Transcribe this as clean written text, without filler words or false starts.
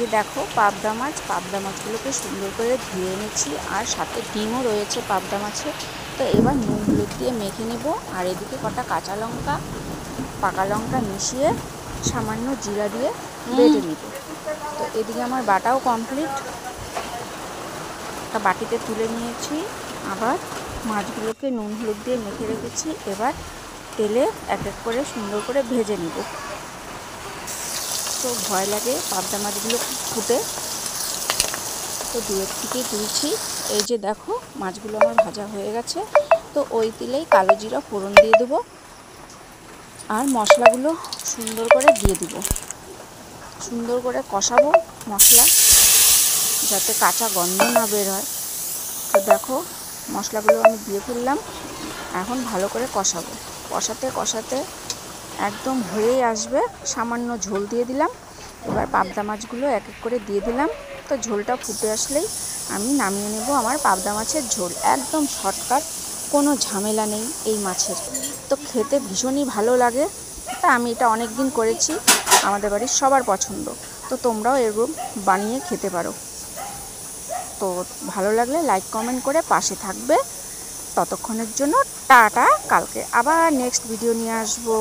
যে দেখো পাবদা মাছগুলোকে সুন্দর করে ধুয়ে এনেছি, আর সাথে ডিমও রয়েছে পাবদা মাছে। তো এবার নুন হলুদ দিয়ে মেখে নেব, আর এদিকে কটা কাঁচা লঙ্কা পাকা লঙ্কা মিশিয়ে সামান্য জিরা দিয়ে বেটে নিব। তো এদিকে আমার বাটাও কমপ্লিট, একটা বাটিতে তুলে নিয়েছি। আবার মাছগুলোকে নুন হলুদ দিয়ে মেখে রেখেছি, এবার তেলে এক এক করে সুন্দর করে ভেজে নিব। তো ভয় লাগে পাবদা মাছগুলো ফুটে, তো দূরের থেকেই তুলছি। এই যে দেখো মাছগুলো আমার ভাজা হয়ে গেছে। তো ওই তেলেই কালো জিরা ফোড়ন দিয়ে দেবো, আর মশলাগুলো সুন্দর করে দিয়ে দিব। সুন্দর করে কষাবো মশলা, যাতে কাঁচা গন্ধ না বের হয়। তো দেখো মশলাগুলো আমি দিয়ে ফেললাম, এখন ভালো করে কষাবো। কষাতে কষাতে একদম হয়েই আসবে, সামান্য ঝোল দিয়ে দিলাম। এবার পাবদা মাছগুলো এক এক করে দিয়ে দিলাম। তো ঝোলটা ফুটে আসলেই আমি নামিয়ে নেব আমার পাবদা মাছের ঝোল। একদম শর্টকাট, কোনো ঝামেলা নেই এই মাছের। তো খেতে ভীষণই ভালো লাগে। তা আমি এটা অনেক দিন করেছি, আমাদের বাড়ির সবার পছন্দ। তো তোমরাও এরকম বানিয়ে খেতে পারো। তো ভালো লাগলে লাইক কমেন্ট করে পাশে থাকবে। ততক্ষণের জন্য টাটা, কালকে আবার নেক্সট ভিডিও নিয়ে আসবো।